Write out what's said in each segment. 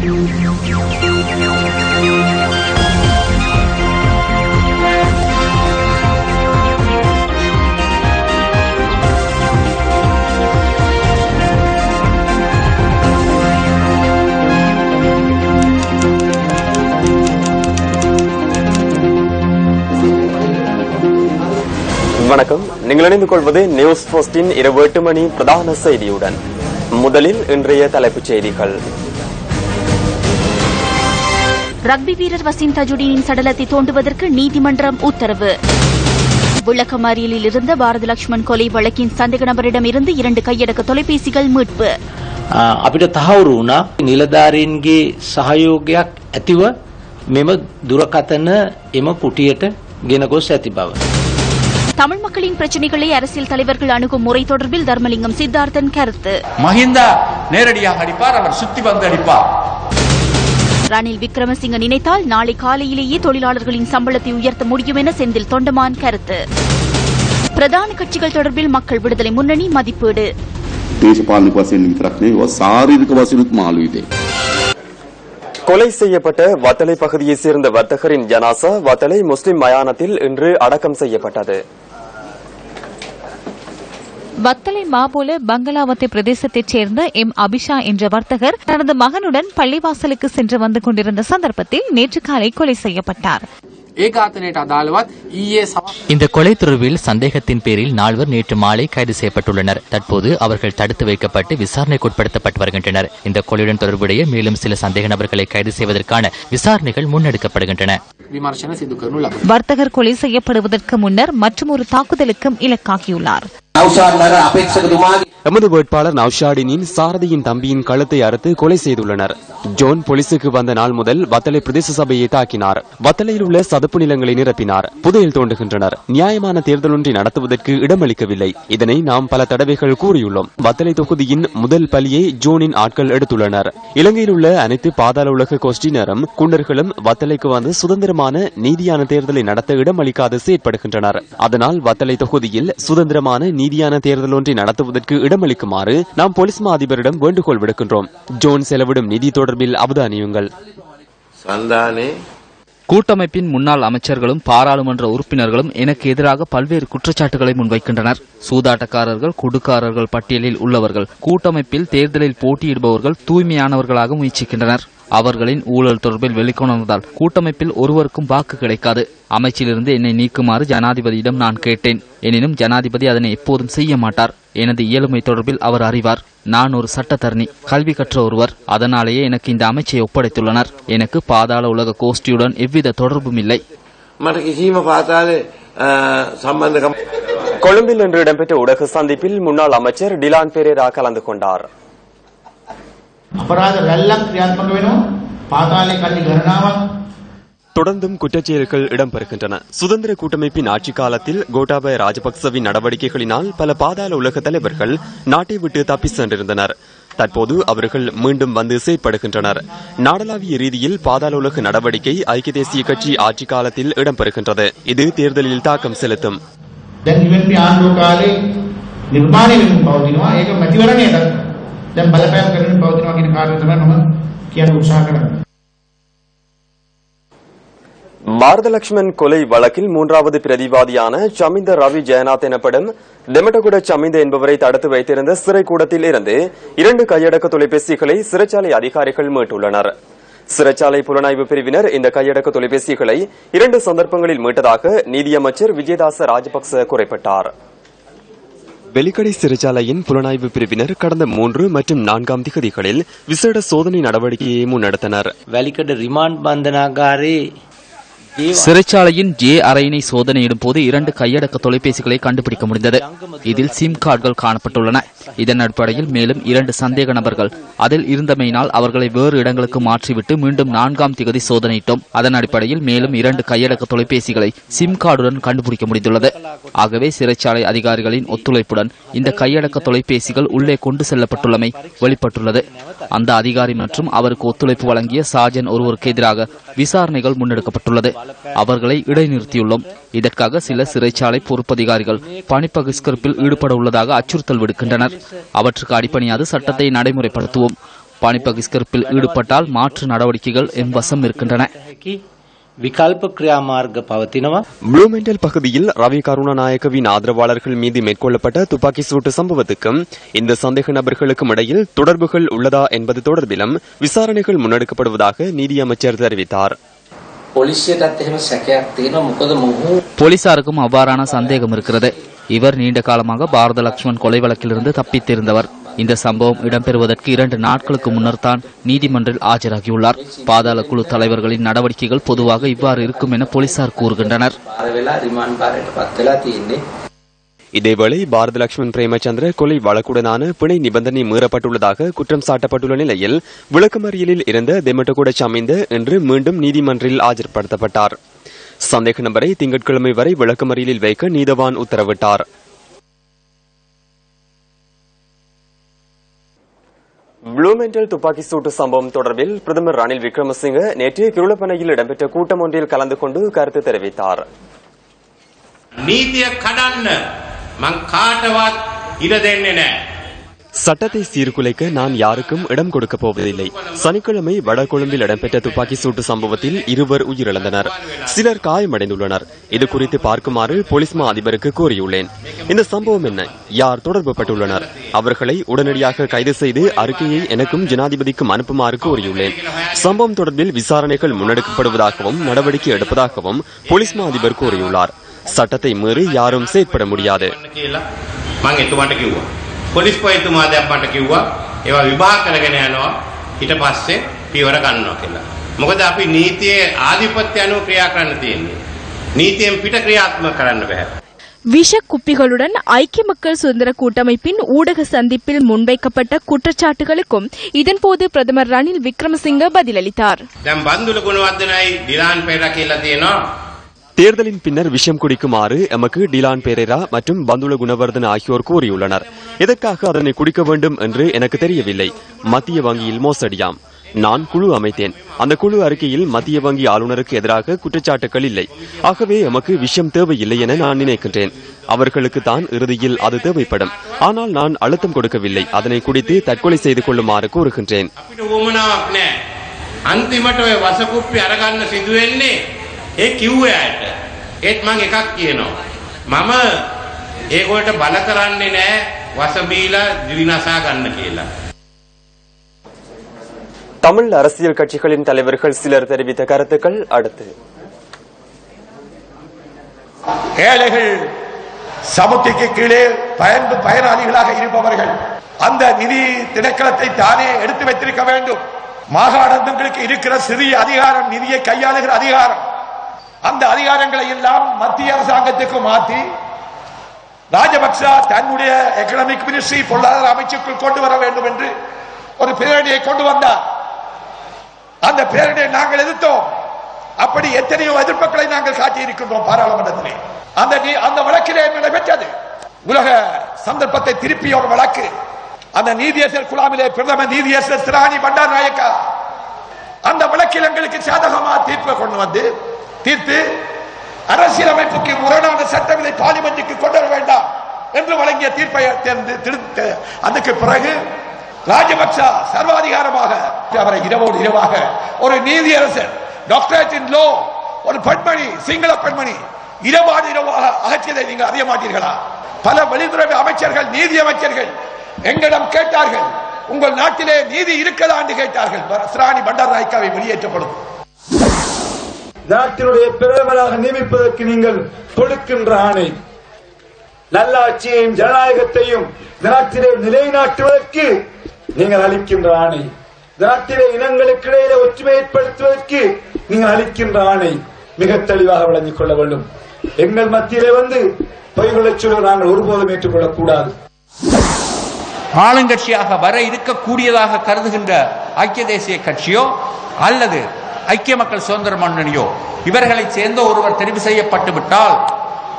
வணக்கம். நீங்கள் இணைந்து கொள்வது நியூஸ் போஸ்டின் இரவு 8 மணி பிரதான செய்தியுடன். முதலில் இன்றைய தலைப்புச் செய்திகள். ரக்பி வீரர் வசீம் தஜுடீனின் சடலத்தை தோண்டுவதற்கு நீதிமன்றம் உத்தரவு. விளக்கமறியலில் இருந்த பாரத லட்சுமண் கொலை வழக்கின் சந்தேக நபரிடமிருந்து 2 கையடக்க தொலைபேசிகள் மீட்பு. අපිට තහවුරු වුණා නිලධාරීන්ගේ සහයෝගයක් ඇතිව මෙම දුරකථන එම කුටියට ගෙන ගොස් ඇති බව. தமிழ் மக்களின் பிரச்சினைகளை அரசியல் தலைவர்கள் அணுகும் முறை தொடர்பில் தர்மலிங்கம் சித்தார்த்தன் கருத்து. மஹிந்தா நேரடியாக அடிப்பார், அவர் சுத்தி வந்து அடிப்பார். ரணில் விக்ரமசிங்க நினைத்தால் நாளை காலையிலேயே தொழிலாளர்களின் சம்பளத்தை உயர்த்த முடியும் என செந்தில் தொண்டமான் கருத்து. பிரதான கட்சிகள் தொடர்பில் மக்கள் விடுதலை முன்னணி மதிப்பீடு. දේශපාලනික වශයෙන් විතරක් නෙවෙයි ශාරීරික වශයෙන්ත් මාළුයිද. கொலை செய்யப்பட்ட வத்தலை பகுதியைச் சேர்ந்த வர்த்தகரின் ஜனாசா வத்தலை முஸ்லிம் மயானத்தில் இன்று அடக்கம் செய்யப்பட்டது. வத்தலை மாபோல பங்களாவத்தை பிரதேசத்தைச் சேர்ந்த எம் அபிஷா என்ற வர்த்தகர் தனது மகனுடன் பள்ளிவாசலுக்கு சென்று வந்து கொண்டிருந்த சந்தர்ப்பத்தில் நேற்று காலை கொலை செய்யப்பட்டார். இந்த கொலை தொடர்பில் சந்தேகத்தின் பேரில் 4 நேற்று மாலை கைது செய்யப்பட்டுள்ளனர். தற்போது அவர்கள் தடுத்து வைக்கப்பட்டு விசாரணைக்கு உட்படுத்தப்பட்டு வருகின்றனர். இந்த கொலையுடன் தொடர்புடைய மேலும் சில சந்தேக நபர்களை கைது செய்வதற்கான விசாரணைகள் முன்னெடுக்கப்படுகின்றன. வர்த்தகர் கொலை செய்யப்படுவதற்கு முன்னர் மற்றொரு தாக்குதலுக்கும் இலக்காகியுள்ளார். எமது வேட்பாளர் நௌஷாடினின் சாரதியின் தம்பியின் கழுத்தை அறுத்து கொலை செய்துள்ளனர். ஜோன் போலீசுக்கு வந்த நாள் முதல் வத்தலை பிரதேச சபையை தாக்கினார். வத்தலையில் உள்ள சதுப்பு நிலங்களை நிரப்பினார். புதையல் தோண்டுகின்றனர். நியாயமான தேர்தல் ஒன்றை நடத்துவதற்கு இடமளிக்கவில்லை. இதனை நாம் பல தடவைகள் கூறியுள்ளோம். வத்தலை தொகுதியின் முதல் பலியை ஜோனின் ஆட்கள் எடுத்துள்ளனர். இலங்கையில் உள்ள அனைத்து பாதாள உலக கோஷ்டியினரும் குண்டர்களும் வத்தலைக்கு வந்து சுதந்திரமான நீதியான தேர்தலை நடத்த இடமளிக்காது செயற்படுகின்றனர். அதனால் வத்தலை தொகுதியில் சுதந்திரமான நீதியான தேர்தல் ஒன்றை நடத்துவதற்கு இடமளிக்குமாறு நாம் போலீஸ் மா அதிபரிடம் வேண்டுகோள் விடுக்கின்றோம். ஜோன் செலவிடும் நிதி தொடர்பில் அவதானியுங்கள். கூட்டமைப்பின் முன்னாள் அமைச்சர்களும் பாராளுமன்ற உறுப்பினர்களும் எனக்கு எதிராக பல்வேறு குற்றச்சாட்டுகளை முன்வைக்கின்றனர். சூதாட்டக்காரர்கள், குடுக்காரர்கள் பட்டியலில் உள்ளவர்கள் கூட்டமைப்பில் தேர்தலில் போட்டியிடுபவர்கள் தூய்மையானவர்களாக முயற்சிக்கின்றனர். அவர்களின் ஊழல் தொடர்பில் வெளிக்கொணர்ந்தால் கூட்டமைப்பில் ஒருவருக்கும் வாக்கு கிடைக்காது. அமைச்சிலிருந்து என்னை நீக்குமாறு ஜனாதிபதியிடம் நான் கேட்டேன். எனினும் ஜனாதிபதி அதனை எப்போதும் செய்ய மாட்டார். எனது இயலுமை தொடர்பில் அவர் அறிவார். நான் ஒரு சட்டத்தரணி, கல்வி கற்ற ஒருவர். அதனாலேயே எனக்கு இந்த அமைச்சை ஒப்படைத்துள்ளனர். எனக்கு பாதாள உலக கோஷ்டியுடன் எவ்வித தொடர்பும் இல்லை. கொழும்பில் இன்று இடம்பெற்ற ஊடக சந்திப்பில் முன்னாள் அமைச்சர் டிலான் பெரேரா கலந்து கொண்டார். අපරාධ රැල්ලක් ක්‍රියාත්මක වෙනවා. පාතාලේ කල්ලි ගණනාවක් தொடர்ந்தும் குற்றச்செயல்கள் இடம்பெறுகின்றன. சுதந்திர கூட்டமைப்பின் ஆட்சி காலத்தில் கோட்டாபய ராஜபக்சவின் நடவடிக்கைகளினால் பல பாதாள உலக தலைவர்கள் நாட்டை விட்டு தப்பி சென்றிருந்தனர். தற்போது அவர்கள் மீண்டும் வந்து செயற்படுகின்றனர். நாடளாவிய ரீதியில் பாதாள உலக நடவடிக்கை ஐக்கிய தேசிய கட்சி ஆட்சி காலத்தில் இடம்பெறுகின்றது. இது தேர்தலில் தாக்கம் செலுத்தும். பாரத லட்சுமண் கொலை வழக்கில் 3வது பிரதிவாதியான சமிந்த ரவி ஜெயநாத் எனப்படும் தெமட்டகுட சமிந்த என்பவரை தடுத்து வைத்திருந்த சிறைக்கூடத்தில் இருந்து 2 கையடக்க தொலைபேசிகளை சிறைச்சாலை அதிகாரிகள் மீட்டுள்ளனர். சிறைச்சாலை புலனாய்வு பிரிவினர் இந்த கையடக்க தொலைபேசிகளை 2 சந்தர்ப்பங்களில் மீட்டதாக நீதியமைச்சர் விஜயதாச ராஜபக்ச குறிப்பிட்டார். வெலிக்கடை சிறைச்சாலையின் புலனாய்வு பிரிவினர் கடந்த 3 மற்றும் 4ஆம் திகதிகளில் விசேட சோதனை நடவடிக்கையை முன்னெடுத்தனர். වැලිකඩ රිමාන්ඩ් බන්ධනාගාරයේ சிறைச்சாலையின் ஜே அறையினை சோதனையிடும் போது 2 கையடக்க தொலைபேசிகளை கண்டுபிடிக்க முடிந்தது. இதில் சிம் கார்டுகள் காணப்பட்டுள்ளன. இதன் அடிப்படையில் மேலும் 2 சந்தேக நபர்கள் அதில் இருந்தமையினால் அவர்களை வேறு இடங்களுக்கு மாற்றிவிட்டு மீண்டும் 4ஆம் திகதி சோதனையிட்டோம். அதன் அடிப்படையில் மேலும் 2 கையடக்க தொலைபேசிகளை சிம் கார்டுடன் கண்டுபிடிக்க முடிந்துள்ளது. ஆகவே சிறைச்சாலை அதிகாரிகளின் ஒத்துழைப்புடன் இந்த கையடக்க தொலைபேசிகள் உள்ளே கொண்டு செல்லப்பட்டுள்ளமை வெளிப்பட்டுள்ளது. அந்த அதிகாரி மற்றும் அவருக்கு ஒத்துழைப்பு வழங்கிய சாஜன் ஒருவருக்கு எதிராக விசாரணைகள் முன்னெடுக்கப்பட்டுள்ளது. அவர்களை இடைநிறுத்தியுள்ளோம். இதற்காக சில சிறைச்சாலை பொறுப்பதிகாரிகள் பணி பகிஷ்கரிப்பில் ஈடுபட உள்ளதாக அச்சுறுத்தல் விடுக்கின்றனர். அவற்றுக்கு அடிப்பணியாது சட்டத்தை நடைமுறைப்படுத்துவோம். பணி பகிஷ்கரிப்பில் ஈடுபட்டால் மாற்று நடவடிக்கைகள் எம் வசம் இருக்கின்றன. விகல்ப கிரியாமார்க்க பவத்தினவா. ப்ளூமெண்டல் பகுதியில் ரவி கருணாநாயக்கவின் ஆதரவாளர்கள் மீது மேற்கொள்ளப்பட்ட துப்பாக்கி சூட்டு சம்பவத்துக்கும் இந்த சந்தேக நபர்களுக்கும் இடையில் தொடர்புகள் உள்ளதா என்பது தொடர்பிலும் விசாரணைகள் முன்னெடுக்கப்படுவதாக நீதி அமைச்சர் தெரிவித்தார். போலீசாருக்கும் அவ்வாறான சந்தேகம் இருக்கிறது. இவர் நீண்ட காலமாக பாரத லட்சுமண் கொலை வழக்கிலிருந்து தப்பித்திருந்தவர். இந்த சம்பவம் இடம்பெறுவதற்கு 2 நாட்களுக்கு முன்னர் தான் நீதிமன்றில் ஆஜராகியுள்ளார். பாதாள குழு தலைவர்களின் நடவடிக்கைகள் பொதுவாக இவ்வாறு இருக்கும் என போலீசார் கூறுகின்றனர். இதேவேளை பாரத லட்சுமண் பிரேமச்சந்திர கொலை வழக்குடனான பிணை நிபந்தனை மீறப்பட்டுள்ளதாக குற்றம் சாட்டப்பட்டுள்ள நிலையில் விளக்கமறியலில் இருந்த தெமட்டகுட சமிந்த இன்று மீண்டும் நீதிமன்றில் ஆஜர்படுத்தப்பட்டார். சந்தேக நபரை திங்கட்கிழமை வரை விளக்கமறியலில் வைக்க நீதவான் உத்தரவிட்டார். ப்ளூமெண்டல் துப்பாக்கி சூட்டு சம்பவம் தொடர்பில் பிரதமர் ரணில் விக்ரமசிங்க நேற்று கிருளப்பனையில் இடம்பெற்ற கூட்டம் ஒன்றில் கலந்து கொண்டு கருத்து தெரிவித்தார். நீதியை கடන්න මං කාටවත් ඉඩ දෙන්නේ නැහැ. சட்டத்தை சீர்குலைக்க நான் யாருக்கும் இடம் கொடுக்க போவதில்லை. சனிக்கிழமை வடகொழும்பில் இடம்பெற்ற துப்பாக்கி சூட்டு சம்பவத்தில் 2 உயிரிழந்தனர், சிலர் காயமடைந்துள்ளனர். இது குறித்து பார்க்குமாறு போலீஸ் மா அதிபருக்கு கோரியுள்ளேன். இந்த சம்பவம் என்ன, யார் தொடர்பு பட்டுள்ளனர், அவர்களை உடனடியாக கைது செய்து அறிக்கையை எனக்கும் ஜனாதிபதிக்கும் அனுப்புமாறு கோரியுள்ளேன். சம்பவம் தொடர்பில் விசாரணைகள் முன்னெடுக்கப்படுவதாகவும் நடவடிக்கை எடுப்பதாகவும் போலீஸ் மா அதிபர் கூறியுள்ளார். சட்டத்தை மீறி யாரும் செயற்பட முடியாது. පොලිස් පොයිතුමා දැන් මට කිව්වා ඒවා විභාග කරගෙන යනවා ඊට පස්සේ පියවර ගන්නවා කියලා. මොකද අපි නීතියේ ආධිපත්‍ය අනුව ක්‍රියා කරන්න තියෙන්නේ. නීතියෙන් පිට ක්‍රියාත්මක කරන්න බෑ. விஷ குப்பிகளுடன் ஐக்கிய மக்கள் சுதந்திர கூட்டமைப்பின் ஊடக சந்திப்பில் முன்வைக்கப்பட்ட குற்றச்சாட்டுகளுக்கும் இதன்போது பிரதமர் ரணில் விக்ரமசிங்க பதிலளித்தார். දැන් බන්දුල ගුණවර්ධනයි ඩිලාන් පෙරේරා කියලා තියෙනවා. தேர்தலின் பின்னர் விஷம் குடிக்குமாறு எமக்கு டிலான் பெரேரா மற்றும் பந்துல குணவர்தன் ஆகியோர் கூறியுள்ளனர். எதற்காக அதனை குடிக்க வேண்டும் என்று எனக்கு தெரியவில்லை. மத்திய வங்கியில் மோசடியாம். நான் குழு அமைத்தேன். அந்த குழு அறிக்கையில் மத்திய வங்கி ஆளுநருக்கு எதிராக குற்றச்சாட்டுகள் இல்லை. ஆகவே எமக்கு விஷம் தேவையில்லை என நான் நினைக்கின்றேன். அவர்களுக்கு தான் இறுதியில் அது தேவைப்படும். ஆனால் நான் அழுத்தம் கொடுக்கவில்லை. அதனை குடித்து தற்கொலை செய்து கொள்ளுமாறு கூறுகின்றேன். ඒ කිව්වේ අයට ඒත් මම එකක් කියනවා මම ඒගොල්ලන්ට බල කරන්නේ නැහැ වස බීලා දිවිනසා ගන්න කියලා. தமிழ் அரசியல் கட்சிகளின் தலைவர்கள் சிலர் தெரிவித்த கருத்துக்கள் அடுத்து. ஏழைகள் சமுத்திக்கு கீழே பயனாளிகளாக இருப்பவர்கள் அந்த நிதி திணைக்களத்தை தானே எடுத்து வைத்திருக்க வேண்டும். மாகாணங்களுக்கு இருக்கிற சிறிய அதிகாரம், நிதியை கையாளுகிற அதிகாரம், அந்த அதிகாரங்களை எல்லாம் மத்திய அரசாங்கத்துக்கு மாற்றி ராஜபக்ச தன்னுடைய எக்கனாமிக் மினிஸ்ட்ரி பொருளாதார அமைச்சுக்குள் கொண்டு வர வேண்டும் என்று ஒரு பிரேரணையை கொண்டு வந்தார். அந்த பிரேரணையை நாங்கள் எதிர்த்தோம். அப்படி எத்தனையோ எதிர்ப்புகளை நாங்கள் காட்டியிருக்கின்றோம் பாராளுமன்றத்திலே. அந்த வழக்கிலே நடைபெற்றது உலக சந்தர்ப்பத்தை திருப்பிய ஒரு வழக்கு. அந்த நீதியரசர் குழாமிலே பிரதம நீதியரசர் சிராணி பண்டாரநாயக்கா அந்த வழக்கில் எங்களுக்கு சாதகமாக தீர்ப்பை கொண்டு வந்து தீர்த்து அரசியலமைப்புக்கு முரணான சட்டங்களை பார்லிமெண்ட்டுக்கு கொண்டு வர வேண்டாம் என்று வழங்கிய தீர்ப்பை அதுக்கு பிறகு ராஜபக்ச சர்வாதிகாரமாக அவரை இரவோடு இரவாக ஒரு நீதியரசர் டாக்டரேட் இன் லோ ஒரு பெண்மணி, சிங்கள பெண்மணி இரவோடு இரவாக அகற்றியதை நீங்கள் அறிய மாட்டீர்களா? பல வெளியுறவு அமைச்சர்கள், நீதி அமைச்சர்கள் எங்களிடம் கேட்டார்கள், உங்கள் நாட்டிலே நீதி இருக்கதா என்று கேட்டார்கள். சிராணி பண்டாரநாயக்காவை வெளியேற்றப்படும். நாட்டினுடைய பிரதமராக நியமிப்பதற்கு நீங்கள் கொடுக்கின்ற ஆணை, நல்லாட்சியையும் ஜனநாயகத்தையும் நாட்டிலே நிலைநாட்டுவதற்கு நீங்கள் அளிக்கின்ற ஆணை, நாட்டிலே இனங்களுக்கு இடையிலே ஒற்றுமை ஏற்படுத்துவதற்கு நீங்கள் அளிக்கின்ற ஆணை மிக தெளிவாக விளங்கிக் கொள்ள வேண்டும். எங்கள் மத்தியிலே வந்து பொய்களை சொல்ல நாங்கள் ஒருபோதும் ஏற்றுக்கொள்ளக் கூடாது. ஆளுங்கட்சியாக வர இருக்கக்கூடியதாக கருதுகின்ற ஐக்கிய தேசிய கட்சியோ அல்லது ஐக்கிய மக்கள் சுதந்திர முன்னணியோ இவர்களை சேர்ந்த ஒருவர் தெரிவு செய்யப்பட்டு விட்டால்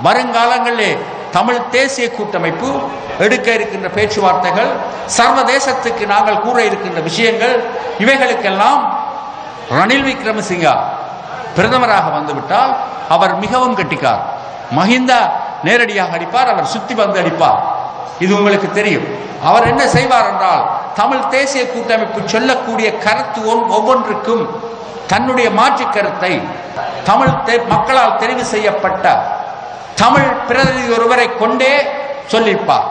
வருங்காலங்களிலே தமிழ் தேசிய கூட்டமைப்பு எடுக்க இருக்கின்ற பேச்சுவார்த்தைகள், சர்வதேசத்துக்கு நாங்கள் கூற இருக்கின்ற விஷயங்கள், இவைகளுக்கெல்லாம் ரணில் விக்ரமசிங்கா பிரதமராக வந்துவிட்டால் அவர் மிகவும் கெட்டிக்கார். மஹிந்தா நேரடியாக அடிப்பார், அவர் சுத்தி வந்து அடிப்பார். இது உங்களுக்கு தெரியும். அவர் என்ன செய்வார் என்றால் தமிழ் தேசிய கூட்டமைப்பு சொல்லக்கூடிய கருத்து ஒவ்வொன்றுக்கும் தன்னுடைய மாற்று கருத்தை தமிழ் மக்களால் தெரிவு செய்யப்பட்ட தமிழ் பிரதிநிதி ஒருவரை கொண்டே சொல்லிப்பார்.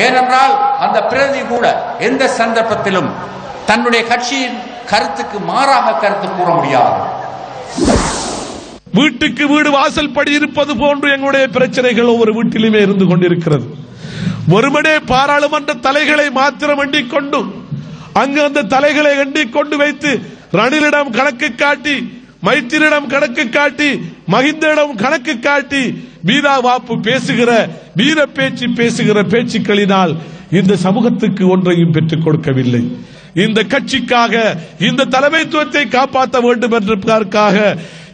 ஏனென்றால் அந்த பிரதிநிதி கூட எந்த சந்தர்ப்பத்திலும் தன்னுடைய கட்சியின் கருத்துக்கு மாறாக கருத்து கூற முடியாது. வீட்டுக்கு வீடு வாசல் படி இருப்பது போன்று எங்களுடைய பிரச்சனைகள் ஒவ்வொரு வீட்டிலுமே இருந்து கொண்டிருக்கிறது. ஒருமனே பாராளுமன்ற தலைகளை மாத்திரம் எண்ணிக் கொண்டு அங்கு அந்த தலைகளை எண்ணிக் கொண்டு வைத்து ரணிலிடம் கணக்கு காட்டி, மைத்திரிடம் கணக்கு காட்டி, மஹிந்திடம் கணக்கு காட்டி வீரா வாப்பு பேசுகிற வீர பேச்சு பேசுகிற பேச்சுக்களினால் இந்த சமூகத்துக்கு ஒன்றையும் பெற்றுக் கொடுக்கவில்லை. இந்த கட்சிக்காக இந்த தலைமைத்துவத்தை காப்பாற்ற வேண்டும் என்பதற்காக,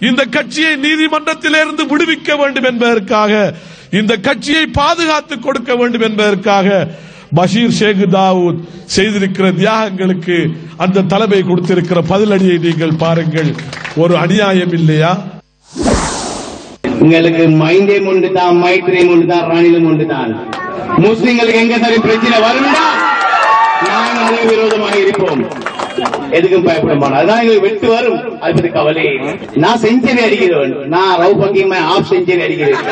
இந்த கட்சியை நீதிமன்றத்திலிருந்து விடுவிக்க வேண்டும் என்பதற்காக, இந்த கட்சியை பாதுகாத்துக் கொடுக்க வேண்டும் என்பதற்காக பஷீர் ஷேக் தாவூத் செய்திருக்கிற தியாகங்களுக்கு அந்த தலைமை கொடுத்திருக்கிற பதிலடியை நீங்கள் பாருங்கள். ஒரு அநியாயம் இல்லையா? உங்களுக்கு மைந்தேம் ஒன்று தான், மைத்திரியும் ஒன்று தான், ரணிலும் ஒன்று தான். முஸ்லிம்களுக்கு எங்க சரி பிரச்சனை வரும்னா நாங்கள் அதுக்கு விரோதமாக இருப்போம். எதுக்கும் பயப்பட மாட்டோம். அதான் எங்களுக்கு வெட்டு வரும், அதை பத்தி கவலை. நான் செஞ்சுரி அடிக்கிறேன், நான் ரவு பக்கிங் ஆஃப் செஞ்சுரி அடிக்கிறேன்.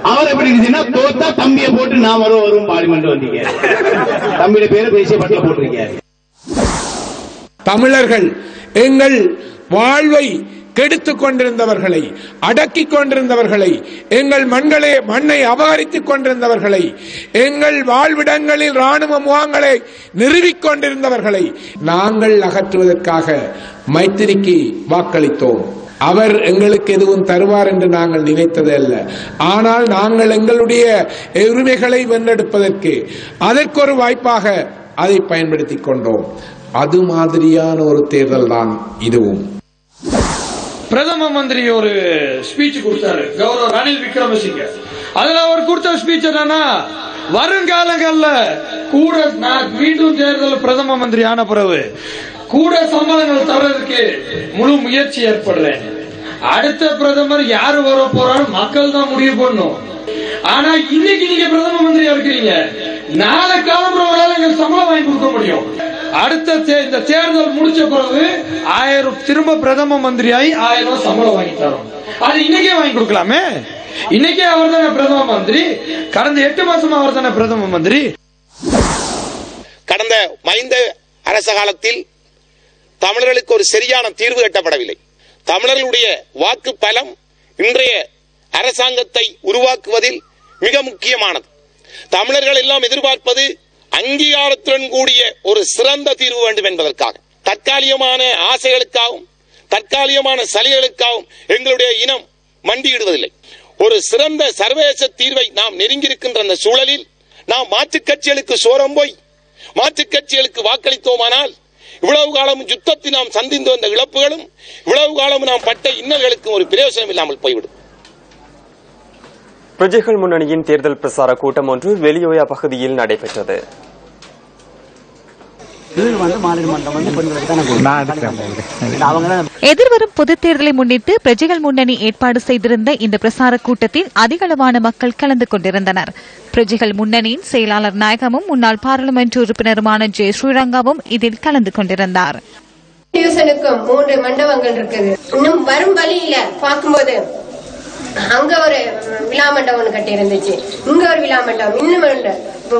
அவர் எப்படி இருந்துச்சுன்னா தோத்தா தம்பியை போட்டு நான் வரும் பார்லிமெண்ட் வந்தீங்க, தம்பியோட பேரை பேசிய பட்டியல போட்டிருக்கீங்க. தமிழர்கள் எங்கள் வாழ்வை கெடுத்துக் கொண்டிருந்தவர்களை, அடக்கிக் கொண்டிருந்தவர்களை, எங்கள் மண்ணை அபகரித்துக் கொண்டிருந்தவர்களை, எங்கள் வாழ்விடங்களில் ராணுவ முகாம்களை நிறுவிக் கொண்டிருந்தவர்களை நாங்கள் அகற்றுவதற்காக மைத்திரிக்கு வாக்களித்தோம். அவர் எங்களுக்கு எதுவும் தருவார் என்று நாங்கள் நினைத்தது அல்ல. ஆனால் நாங்கள் எங்களுடைய உரிமைகளை வென்றெடுப்பதற்கு அதற்கு ஒரு வாய்ப்பாக அதை பயன்படுத்திக் கொண்டோம். அது மாதிரியான ஒரு தேர்தல் தான் இதுவும். பிரதம மந்திரி ஒரு ஸ்பீச் கொடுத்தாரு, கௌரவ ரணில் விக்ரமசிங்க. அதுல அவர் கொடுத்த ஸ்பீச் என்னன்னா, வருங்காலங்கள்ல கூட நான் மீண்டும் தேர்தல் பிரதம மந்திரி ஆன பிறகு கூட சம்பளங்கள் தரதுக்கு முழு முயற்சி ஏற்படுறேன். அடுத்த பிரதமர் யாரு வர போறான்னு மக்கள் தான் முடிவு பண்ணும். ஆனா இன்னைக்கு நீங்க பிரதம மந்திரியா இருக்கிறீங்க, நாளை காலம்புறவரால் எங்களுக்கு சம்பளம் வாங்கி கொடுக்க முடியும். அடுத்த இந்த தேர்தல் முடிச்ச பிறகு 1000 திரும்ப பிரதம மந்திரியாகி 1000 சம்பளம் வாங்கி தரோம். அது இன்னைக்கே வாங்கி கொடுக்கலாமே. இன்னைக்கே அவர் தானே பிரதம மந்திரி, கடந்த 8 மாசமா அவர் தானே பிரதம மந்திரி. கடந்த மைந்த அரச காலத்தில் தமிழர்களுக்கு ஒரு சரியான தீர்வு எட்டப்படவில்லை. தமிழர்களுடைய வாக்கு பலம் இன்றைய அரசாங்கத்தை உருவாக்குவதில் மிக முக்கியமானது. தமிழர்கள் எல்லாம் எதிர்பார்ப்பது அங்கீகாரத்துடன் கூடிய ஒரு சிறந்த தீர்வு வேண்டும் என்பதற்காக. தற்காலிகமான ஆசைகளுக்காகவும் தற்காலிகமான சலுகைகளுக்காகவும் எங்களுடைய இனம் மண்டியிடுவதில்லை. ஒரு சிறந்த சர்வதேச தீர்வை நாம் நெருங்கியிருக்கின்ற அந்த சூழலில் நாம் மாற்றுக் கட்சிகளுக்கு சோரம் போய் மாற்றுக் கட்சிகளுக்கு வாக்களித்தோமானால் இவ்வளவு காலம் யுத்தத்தை நாம் சந்தித்து வந்த இழப்புகளும் இவ்வளவு காலம் நாம் பட்ட இன்னல்களுக்கும் ஒரு பிரயோஜனம் இல்லாமல் போய்விடும். பிரஜைகள் முன்னணியின் தேர்தல் பிரசார கூட்டம் ஒன்று வெளியோயா பகுதியில் நடைபெற்றது. எதிர்வரும் பொதுத் தேர்தலை முன்னிட்டு பிரஜைகள் முன்னணி ஏற்பாடு செய்திருந்த இந்த பிரசார கூட்டத்தில் அதிகளவான மக்கள் கலந்து கொண்டிருந்தனர். பிரஜைகள் முன்னணியின் செயலாளர் நாயகமும் முன்னாள் பாராளுமன்ற உறுப்பினருமான ஜெய ஸ்ரீரங்காவும் இதில் கலந்து கொண்டிருந்தார். 3 மண்டபங்கள் இருக்குது. இன்னும் வரும் வழியில பார்க்கும்போது அங்க ஒரு விழா மண்டபம் கட்டி இருந்துச்சு, இங்க ஒரு விழா மண்டபம், இன்னும்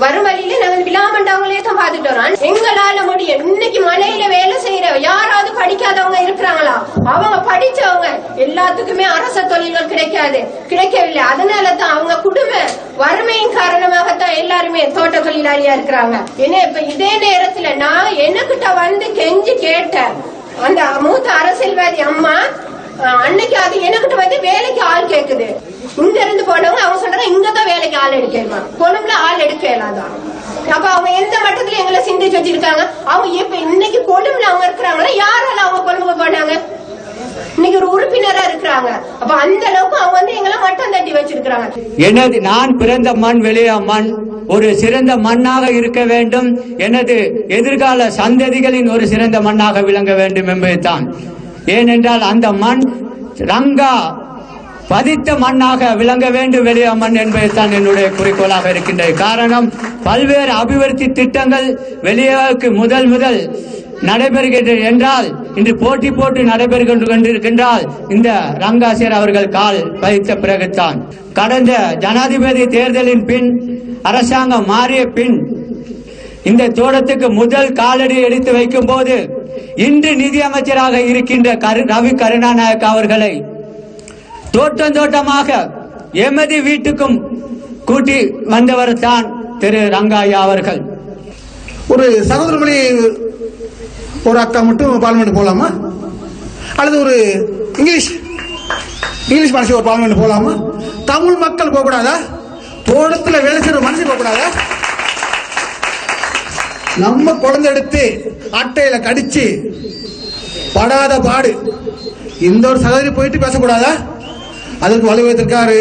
வரும் வழியில நாங்க விழா மண்டபங்களே தான் பாத்துட்டு வரோம். எங்களால முடியும். இன்னைக்கு மலையில வேலை செய்யற யாராவது படிக்காதவங்க இருக்கிறாங்களா? அவங்க படிச்சவங்க எல்லாத்துக்குமே அரச தொழில்கள் கிடைக்கவில்லை. அதனாலதான் அவங்க குடும்ப வறுமையின் காரணமாகத்தான் எல்லாருமே தோட்ட தொழிலாளியா இருக்கிறாங்க. ஏன்னா இப்ப இதே நேரத்துல நான் எனக்கிட்ட வந்து கெஞ்சி கேட்டேன் அந்த மூத்த அரசியல்வாதி அம்மா, அன்னைக்கு அது எனக்கிட்ட வந்து வேலைக்கு ஆள் கேக்குது. இங்க இருந்து போனவங்க அவங்க சொல்றாங்க இங்கதான் வேலைக்கு ஆள் எடுக்கணுமா, கொழும்புல ஆள் எடுக்க இயலாதான். அப்ப அவங்க எந்த மட்டத்துல எங்களை சிந்திச்சு வச்சிருக்காங்க. அவங்க இப்ப இன்னைக்கு கொழும்புல அவங்க இருக்கிறாங்களா, யாரால அவங்க கொழும்புக்கு போனாங்க? இன்னைக்கு ஒரு உறுப்பினரா இருக்கிறாங்க. அப்ப அந்த அளவுக்கு அவங்க வந்து எங்களை மட்டம் தட்டி வச்சிருக்காங்க. எனது நான் பிறந்த மண் வெளிய மண் ஒரு சிறந்த மண்ணாக இருக்க வேண்டும், எனது எதிர்கால சந்ததிகளின் ஒரு சிறந்த மண்ணாக விளங்க வேண்டும் என்பதுதான். ஏனென்றால் அந்த மண் ரங்கா பதித்த மண்ணாக விளங்க வேண்டும் வெளியா மண் என்பதுதான் என்னுடைய குறிக்கோளாக இருக்கின்றது. காரணம், பல்வேறு அபிவிருத்தி திட்டங்கள் வெளியாவுக்கு முதல் நடைபெறுகின்றது என்றால் இன்று போட்டி போட்டு நடைபெறுகின்ற கொண்டிருக்கின்றால் இந்த ரங்காசேர் அவர்கள் கால் பதித்த பிறகுதான். கடந்த ஜனாதிபதி தேர்தலின் பின் அரசாங்கம் மாறிய பின் இந்த தோட்டத்துக்கு முதல் காலடி எடுத்து வைக்கும் போது இன்று நிதியமைச்சராக இருக்கின்ற ரவி கருணாநாயக்க அவர்களை தோட்டமாக எமது வீட்டுக்கும் கூட்டி வந்தவர் தான் திரு ரங்காயா அவர்கள். ஒரு சகோதரமணி ஒரு அக்கா மட்டும் பார்லிமெண்ட் போலாமா, அல்லது ஒரு இங்கிலீஷ் மனுஷன் ஒரு பார்லிமெண்ட் போலாமா? தமிழ் மக்கள் போக கூடாதா? தோட்டத்தில் வேலை செய்யற மனுஷன் போக கூடாதா? நம்ம குழந்தை எடுத்து அட்டையில கடிச்சு படாத பாடு இந்த ஒரு சகோதரி போயிட்டு பேசக்கூடாதா? அதற்கு வலுவதற்காரு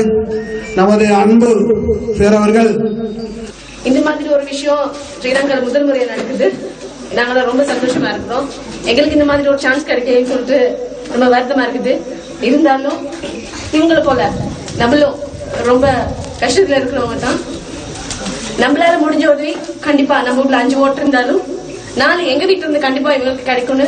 நமது அன்பு சேரவர்கள். இந்த மாதிரி ஒரு விஷயம் ஸ்ரீலங்கால முதல் முறையா நடக்குது. நாங்க ரொம்ப சந்தோஷமா இருக்கிறோம். எங்களுக்கு இந்த மாதிரி ஒரு சான்ஸ் கிடைக்கலன்னு சொல்லிட்டு ரொம்ப வருத்தமா இருக்குது. இருந்தாலும் இவங்களை போல நம்மளும் ரொம்ப கஷ்டத்துல இருக்கிறவங்க தான். நம்மளால முடிஞ்ச உதவி கண்டிப்பா நம்ம வீட்டுல 5 ஓட்டு இருந்தாலும் 4 எங்க வீட்டுல இருந்து கண்டிப்பா இவங்களுக்கு கிடைக்கும்னு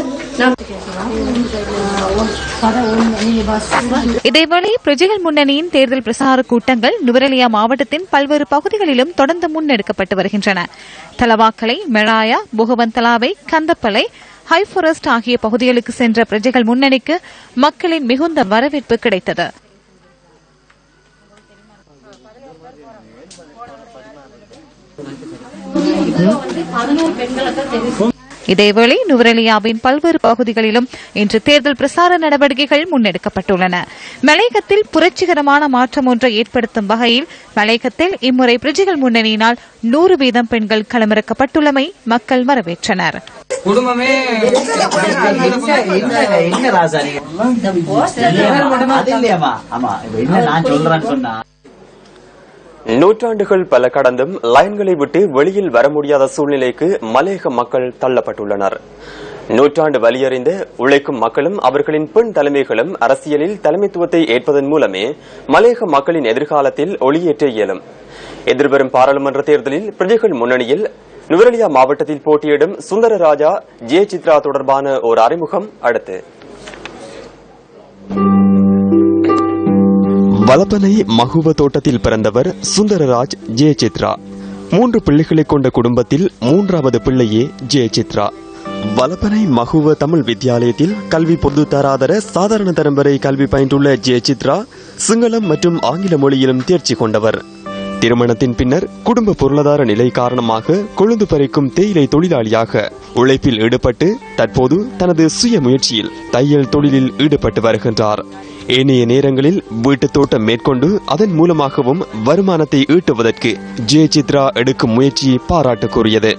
இதேவேளை பிரஜைகள் முன்னணியின் தேர்தல் பிரசார கூட்டங்கள் நுவரெலியா மாவட்டத்தின் பல்வேறு பகுதிகளிலும் தொடர்ந்து முன்னெடுக்கப்பட்டு வருகின்றன. தலவாக்கலை, மெழாயா, புகவந்தலாவை, கந்தப்பளை, ஹைஃபாரஸ்ட் ஆகிய பகுதிகளுக்கு சென்ற பிரஜைகள் முன்னணிக்கு மக்களின் மிகுந்த வரவேற்பு கிடைத்தது. இதேவேளை நுவரெலியாவின் பல்வேறு பகுதிகளிலும் இன்று தேர்தல் பிரசார நடவடிக்கைகள் முன்னெடுக்கப்பட்டுள்ளன. மலையகத்தில் புரட்சிகரமான மாற்றம் ஒன்றை ஏற்படுத்தும் வகையில் மலையகத்தில் இம்முறை பிரஜைகள் முன்னணியினால் 100% பெண்கள் களமிறக்கப்பட்டுள்ளமை மக்கள் வரவேற்றனர். குடும்பமே நூற்றாண்டுகள் பல கடந்தும் லைன்களை விட்டு வெளியில் வர முடியாத சூழ்நிலைக்கு மலையக மக்கள் தள்ளப்பட்டுள்ளனர். நூற்றாண்டு வலியறிந்த உழைக்கும் மக்களும் அவர்களின் பெண் தலைமைகளும் அரசியலில் தலைமைத்துவத்தை ஏற்பதன் மூலமே மலையக மக்களின் எதிர்காலத்தில் ஒளியேற்ற இயலும். எதிர்வரும் பாராளுமன்ற தேர்தலில் பிரஜைகள் முன்னணியில் நுவரெலியா மாவட்டத்தில் போட்டியிடும் சுந்தரராஜா ஜே சித்ரா தொடர்பான ஒரு அறிமுகம் அடுத்து. வலப்பனை மகுவ தோட்டத்தில் பிறந்தவர் சுந்தரராஜ் ஜே சித்ரா. 3 பிள்ளைகளை கொண்ட குடும்பத்தில் 3வது பிள்ளையே ஜே சித்ரா. வலப்பனை மகுவ தமிழ் வித்தியாலயத்தில் கல்வி பொது தராதர சாதாரண தரம் வரை கல்வி பயின்றுள்ள ஜே சித்ரா சிங்களம் மற்றும் ஆங்கில மொழியிலும் தேர்ச்சி கொண்டவர். திருமணத்தின் பின்னர் குடும்ப பொருளாதார நிலை காரணமாக கொழுந்து பறிக்கும் தேயிலை தொழிலாளியாக உழைப்பில் ஈடுபட்டு தற்போது தனது சுய முயற்சியில் தையல் தொழிலில் ஈடுபட்டு வருகின்றார். ஏனைய நேரங்களில் வீட்டு தோட்டம் மேற்கொண்டு அதன் மூலமாகவும் வருமானத்தை ஈட்டுவதற்கு ஜே சித்ரா எடுக்கும் முயற்சி பாராட்டுக்குரியது.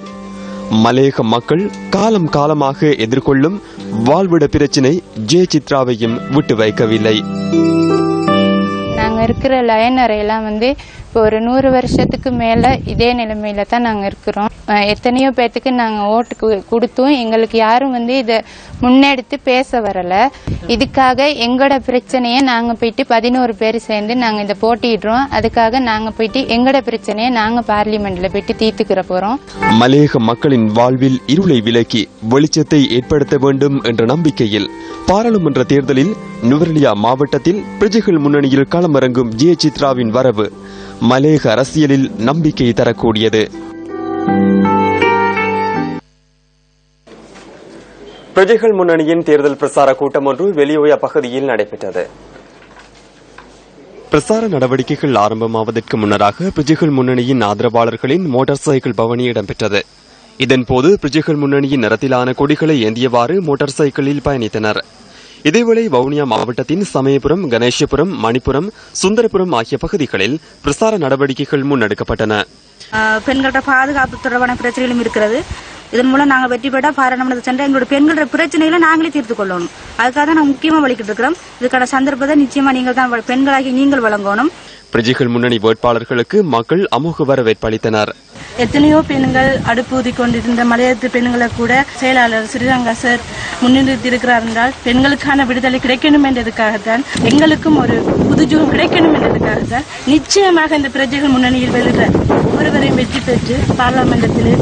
மலையக மக்கள் காலம் காலமாக எதிர்கொள்ளும் வாழ்விட பிரச்சினை ஜே சித்ராவையும் விட்டு வைக்கவில்லை. நாங்க இருக்கிற லயன் அறையெல்லாம் இப்போ ஒரு 100 வருஷத்துக்கு மேல இதே நிலைமையில தான் நாங்க இருக்கிறோம். எத்தனையோ பேத்துக்கு நாங்க ஓட்டு கொடுத்தும் எங்களுக்கு யாரும் இதை முன்னெடுத்து பேச வரல. இதுக்காக எங்களோட பிரச்சனையை நாங்க போயிட்டு 11 பேர் சேர்ந்து நாங்க இதை போட்டிடுறோம். அதுக்காக நாங்க போயிட்டு எங்களோட பிரச்சனையை நாங்க பார்லிமெண்ட்ல போயிட்டு தீர்த்துக்கிற போறோம். மலையக மக்களின் வாழ்வில் இருளை விலக்கி வெளிச்சத்தை ஏற்படுத்த வேண்டும் என்ற நம்பிக்கையில் பாராளுமன்ற தேர்தலில் நுவரெலியா மாவட்டத்தில் பிரஜைகள் முன்னணியில் களமிறங்கும் ஜே சித்ராவின் வரவு மலையக அரசியலில் நம்பிக்கை தரக்கூடியது. பிரஜைகள் முன்னணியின் தேர்தல் பிரசார கூட்டம் ஒன்று வெளியோயா பகுதியில் நடைபெற்றது. பிரசார நடவடிக்கைகள் ஆரம்பமாவதற்கு முன்னராக பிரஜைகள் முன்னணியின் ஆதரவாளர்களின் மோட்டார் சைக்கிள் பவனி இடம்பெற்றது. இதன்போது பிரஜைகள் முன்னணியின் நிறத்திலான கொடிகளை ஏந்தியவாறு மோட்டார் சைக்கிளில் பயணித்தனர். இதேவேளை வவுனியா மாவட்டத்தின் சமயபுரம், கணேசபுரம், மணிப்புரம், சுந்தரபுரம் ஆகிய பகுதிகளில் பிரசார நடவடிக்கைகள் முன்னெடுக்கப்பட்டன. பெண்களோட பாதுகாப்பு தொடர்பான பிரச்சனைகளும் இருக்கிறது. இதன் மூலம் நாங்கள் வெற்றி பெற்ற பாராளுமன்றத்தை சென்ற எங்களுடைய பெண்களோட பிரச்சனைகளை நாங்களே தீர்த்து கொள்ளணும். அதுக்காக தான் நாங்கள் முக்கியமாக வலிக்கிட்டு இருக்கிறோம். இதுக்கான சந்தர்ப்பத்தை நிச்சயமா நீங்கள் தான் பெண்களாகி நீங்கள் வழங்கணும். பிரஜைகள் முன்னணி வேட்பாளர்களுக்கு மக்கள் அமோக வரவேற்பு அளித்தனர். எத்தனையோ பெண்கள் அடுப்பூதி கொண்டிருந்த மலையத்து பெண்களை கூட செயலாளர் ஸ்ரீரங்கா சார் முன்னிறுத்தியிருக்கிறார் என்றால் பெண்களுக்கான விடுதலை கிடைக்கணும் என்றதுக்காகத்தான், எங்களுக்கும் ஒரு புதுஜுகம் கிடைக்கணும் என்றதுக்காகத்தான் நிச்சயமாக இந்த பிரஜைகள் முன்னணியில் வெல்கிற ஒவ்வொருவரையும் வெற்றி பெற்று பார்லமெண்டத்திலே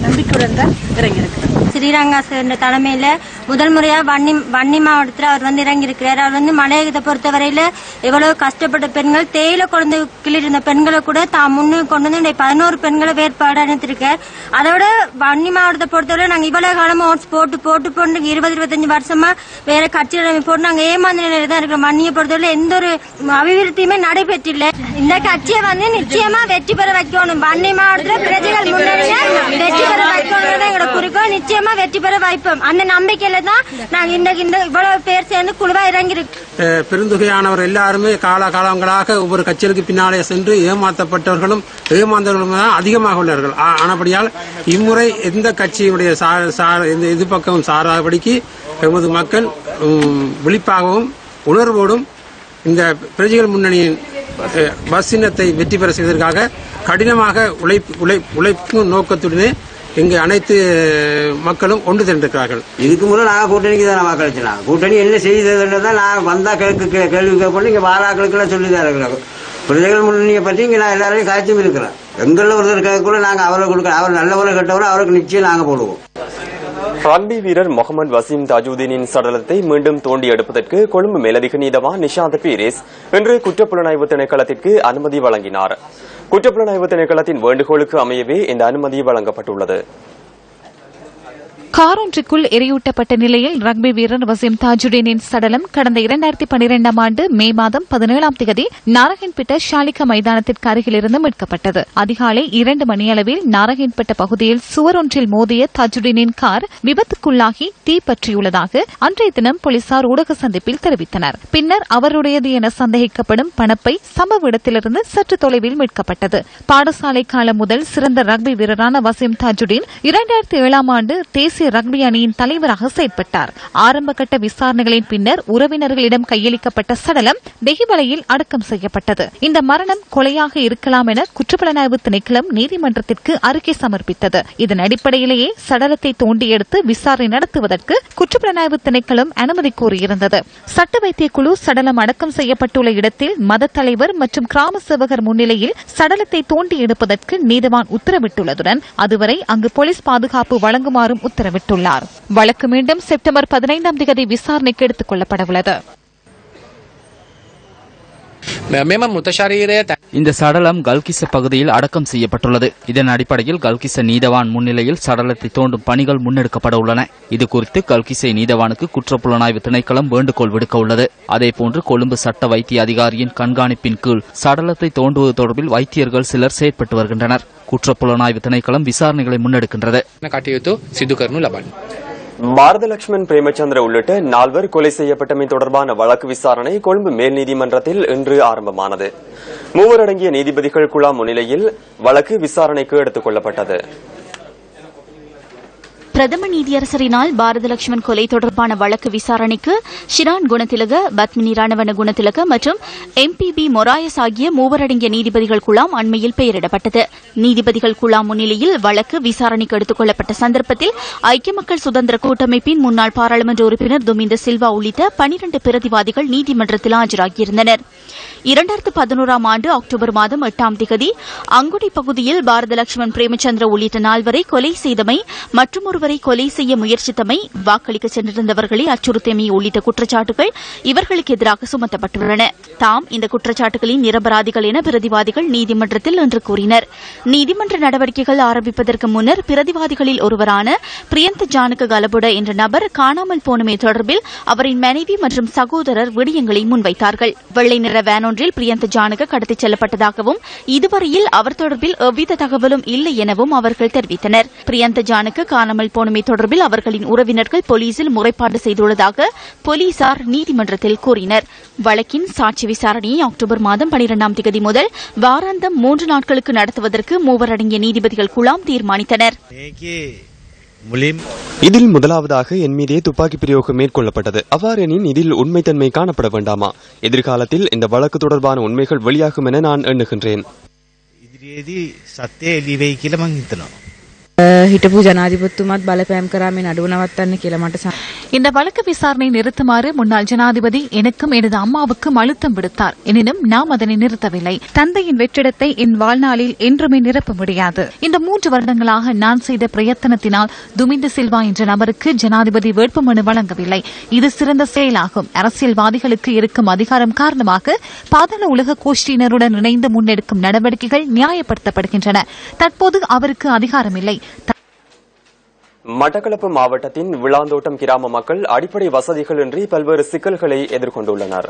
நம்பிக்கையுடன் தான் இறங்கியிருக்கிறார். ஸ்ரீரங்கா சார் தலைமையில முதல் முறையா வன்னி மாவட்டத்தில் அவர் இறங்கியிருக்கிறார். அவர் மலையகத்தை பொறுத்தவரையில எவ்வளவு கஷ்டப்பட்ட பெண்கள், தேயிலை குழந்தை இருந்த பெண்களை கூட தான் முன்னு கொண்டு வந்து 11 பெண்களை வேட்பாடு அனுப்பியிருக்கார். அதோட வன்னி மாவட்டத்தை பொறுத்தவரை நாங்க இவ்வளவு காலமா ஓட்ஸ் போட்டு 20-25 வருஷமா வேற கட்சியில் போட்டு நாங்க ஏமாந்த நிலையில தான் இருக்கிறோம். வன்னியை பொறுத்தவரை எந்த ஒரு அபிவிருத்தியுமே நடைபெற்றில்லை. இந்த கட்சியை நிச்சயமா வெற்றி பெற வைக்கணும். வன்னி மாவட்டத்தில் பிரஜைகள் முன்னணியை வெற்றி பெற வைக்கணும் எங்களோட குறிக்கோள். நிச்சயமா வெற்றி பெற வைப்போம். அந்த நம்பிக்கையில தான் நாங்க இந்த இவ்வளவு பேர் சேர்ந்து குழுவா இறங்கிருக்கு. பெருந்தொகையானவர் எல்லாருமே காலகாலங்களாக ஒவ்வொரு கட்சிகளுக்கு பின்னாலே சென்று ஏமாற்றப்பட்டவர்களும் ஏமாந்தவர்களும் தான் அதிகமாக உள்ளார்கள். ஆனபடியால் இம்முறை எந்த கட்சியினுடைய எது பக்கம் சாராதபடிக்கு எமது மக்கள் விழிப்பாகவும் உணர்வோடும் இந்த பிரஜைகள் முன்னணியின் பஸ் சின்னத்தை வெற்றி பெற செய்வதற்காக கடினமாக உழைக்கும் நோக்கத்துடனே இங்கு அனைத்து மக்களும் ஒன்று திரண்டிருக்கிறார்கள். இதுக்கு முன்னே நாங்கள் கூட்டணிக்கு தான் வாக்களிச்சோம். கூட்டணி என்ன செய்ததுன்றதான் நான் வந்தா கேள்வி கேட்கணும். இங்கே வாராக்களுக்கெல்லாம் சொல்லிதான் இருக்கிறோம். பிரஜைகள் முன்னணியை பற்றி இங்கே நான் எல்லாரையும் காய்ச்சும் இருக்கிறேன். எங்களில் ஒருத்தர் கேட்கக்கூட நாங்கள் அவரை கொடுக்க, அவர் நல்லவரை கெட்டவரை அவருக்கு நிச்சயம் நாங்கள் போடுவோம். ரக்பி வீரர் முகமது வசீம் தாஜுதீனின் சடலத்தை மீண்டும் தோண்டி எடுப்பதற்கு கொழும்பு மேலதிக நீதவான் நிஷாந்த் பீரிஸ் இன்று குற்றப்புலனாய்வு திணைக்களத்திற்கு அனுமதி வழங்கினார். குற்றப்புலனாய்வு திணைக்களத்தின் வேண்டுகோளுக்கு அமையவே இந்த அனுமதி வழங்கப்பட்டுள்ளது. காரொன்றுக்குள் எரியூட்டப்பட்ட நிலையில் ரக்பி வீரர் வசீம் தாஜுடீனின் சடலம் கடந்த 2012 ஆண்டு மே மாதம் 17ஆம் தேதி நாரகன்பேட்டை ஷாலிகா மைதானத்திற்கு அருகிலிருந்து மீட்கப்பட்டது. அதிகாலை 2 மணியளவில் நாரகன்பேட்டை பகுதியில் சுவர் ஒன்றில் மோதிய தாஜுடீனின் கார் விபத்துக்குள்ளாகி தீப்பற்றியுள்ளதாக அன்றைய தினம் போலீசார் ஊடக சந்திப்பில் தெரிவித்தனர். பின்னர் அவருடையது என சந்தேகிக்கப்படும் பணப்பை சம்பவ இடத்திலிருந்து சற்று தொலைவில் மீட்கப்பட்டது. பாடசாலை காலம் முதல் சிறந்த ரக்பி வீரரான வசீம் தாஜுடீன் 2007ஆம் ஆண்டு தேசிய ரக்பி அணியின் தலைவராக செயல்பட்டார். ஆரம்பகட்ட விசாரணைகளின் பின்னர் உறவினர்களிடம் கையளிக்கப்பட்ட சடலம் தெஹிவளையில் அடக்கம் செய்யப்பட்டது. இந்த மரணம் கொலையாக இருக்கலாம் என குற்றப்புலனாய்வு திணைக்களம் நீதிமன்றத்திற்கு அறிக்கை சமர்ப்பித்தது. இதன் அடிப்படையிலேயே சடலத்தை தோண்டி எடுத்து விசாரணை நடத்துவதற்கு குற்றப்புலனாய்வு திணைக்களம் அனுமதி கோரியிருந்தது. சட்ட வைத்திய குழு சடலம் அடக்கம் செய்யப்பட்டுள்ள இடத்தில் மத தலைவர் மற்றும் கிராம சேவகர் முன்னிலையில் சடலத்தை தோண்டி எடுப்பதற்கு நீதவான் உத்தரவிட்டுள்ளதுடன் அதுவரை அங்கு போலீஸ் பாதுகாப்பு வழங்குமாறும் உத்தரவிட்டுள்ளார். வழக்கு மீண்டும் செப்டம்பர் 15ஆம் தேதி விசாரணைக்கு எடுத்துக் கொள்ளப்படவுள்ளது. இந்த சடலம் கல்கிச பகுதியில் அடக்கம் செய்யப்பட்டுள்ளது. இதன் அடிப்படையில் கல்கிச நீதவான் முன்னிலையில் சடலத்தை தோண்டும் பணிகள் முன்னெடுக்கப்பட உள்ளன. இதுகுறித்து கல்கிசை நீதவானுக்கு குற்றப்புலனாய்வு திணைக்களம் வேண்டுகோள் விடுக்க உள்ளது. அதேபோன்று கொழும்பு சட்ட வைத்திய அதிகாரியின் கண்காணிப்பின் கீழ் சடலத்தை தோண்டுவது தொடர்பில் வைத்தியர்கள் சிலர் செயற்பட்டு வருகின்றனர். குற்றப்புலனாய்வு திணைக்களம் விசாரணைகளை முன்னெடுக்கின்றது. பாரத லட்சுமன் பிரேமச்சந்திர உள்ளிட்ட 4 கொலை செய்யப்பட்டமை தொடர்பான வழக்கு விசாரணை கொழும்பு மேல் நீதிமன்றத்தில் இன்று ஆரம்பமானது. 3 அடங்கிய நீதிபதிகள் குழா முன்னிலையில் வழக்கு விசாரணைக்கு எடுத்துக் கொள்ளப்பட்டது. பிரதம நீதியரசரினால் பாரத லட்சுமன் கொலை தொடர்பான வழக்கு விசாரணைக்கு ஷிரான் குணத்திலக, பத்மினி ராணவன குணத்திலக மற்றும் MPB மொராயஸ் ஆகிய 3 அடங்கிய நீதிபதிகள் குழாம் அண்மையில் பெயரிடப்பட்டது. நீதிபதிகள் குழாம் முன்னிலையில் வழக்கு விசாரணைக்கு எடுத்துக் கொள்ளப்பட்ட சந்தர்ப்பத்தில் ஐக்கிய மக்கள் சுதந்திர கூட்டமைப்பின் முன்னாள் பாராளுமன்ற உறுப்பினர் துமிந்த சில்வா உள்ளிட்ட 12 பிரதிவாதிகள் நீதிமன்றத்தில் ஆஜராகியிருந்தனர். 2011ஆம் ஆண்டு அக்டோபர் மாதம் 8ஆம் தேதி அங்குடி பகுதியில் பாரத லட்சுமன் பிரேமச்சந்திர உள்ளிட்ட 4 கொலை செய்தமை மற்றும் ஒருவரை கொலை செய்ய முயற்சித்தமை, வாக்களிக்க சென்றிருந்தவர்களை அச்சுறுத்தியமை உள்ளிட்ட குற்றச்சாட்டுகள் இவர்களுக்கு எதிராக சுமத்தப்பட்டுள்ளன. தாம் இந்த குற்றச்சாட்டுகளின் நிரபராதிகள் என பிரதிவாதிகள் நீதிமன்றத்தில் இன்று கூறினர். நீதிமன்ற நடவடிக்கைகள் ஆரம்பிப்பதற்கு முன்னர் பிரதிவாதிகளில் ஒருவரான பிரியந்த ஜானக கலபுட என்ற நபர் காணாமல் போனமை தொடர்பில் அவரின் மனைவி மற்றும் சகோதரர் விடயங்களை முன்வைத்தார்கள். வெள்ளை நிற வேன் ஒன்றில் பிரியந்த ஜானக கடத்திச் செல்லப்பட்டதாகவும் இதுவரையில் அவர் தொடர்பில் எவ்வித தகவலும் இல்லை எனவும் அவர்கள் தெரிவித்தனர். பிரியந்த ஜானக காணாமல் போனமை தொடர்பில் அவர்களின் உறவினர்கள் போலீசில் முறைப்பாடு செய்துள்ளதாக போலீசார் நீதிமன்றத்தில் கூறினர். வழக்கின் சாட்சி விசாரணையை அக்டோபர் மாதம் 12ஆம் தேதி முதல் வாராந்தம் 3 நாட்களுக்கு நடத்துவதற்கு 3 அடங்கிய நீதிபதிகள் குழாம் தீர்மானித்தனர். இதில் முதலாவதாக என் மீதே துப்பாக்கி பிரயோகம் மேற்கொள்ளப்பட்டது. அவ்வாறெனின் இதில் உண்மைத்தன்மை காணப்பட வேண்டாமா? எதிர்காலத்தில் இந்த வழக்கு தொடர்பான உண்மைகள் வெளியாகும் என நான் எண்ணுகின்றேன். හිටපු ජනාධිපතිතුමත් බලපෑම් කරා මේ නඩුව නවත්තන්න කියලා මට இந்த வழக்கு விசாரணை நிறுத்துமாறு முன்னாள் ஜனாதிபதி எனக்கும் எனது அம்மாவுக்கும் அழுத்தம் விடுத்தார். எனினும் நாம் அதனை நிறுத்தவில்லை. தந்தையின் வெற்றிடத்தை என் வாழ்நாளில் என்றுமே நிரப்ப முடியாது. இந்த 3 வருடங்களாக நான் செய்த பிரயத்தனத்தினால் துமிந்த சில்வா என்ற நபருக்கு ஜனாதிபதி வேட்புமனு வழங்கவில்லை. இது சிறந்த செயலாகும். அரசியல்வாதிகளுக்கு இருக்கும் அதிகாரம் காரணமாக பாதாள உலக கோஷ்டியினருடன் இணைந்து முன்னெடுக்கும் நடவடிக்கைகள் நியாயப்படுத்தப்படுகின்றன. தற்போது அவருக்கு அதிகாரமில்லை. மட்டக்களப்பு மாவட்டத்தின் விளாந்தோட்டம் கிராம மக்கள் அடிப்படை வசதிகளின்றி பல்வேறு சிக்கல்களை எதிர்கொண்டுள்ளனர்.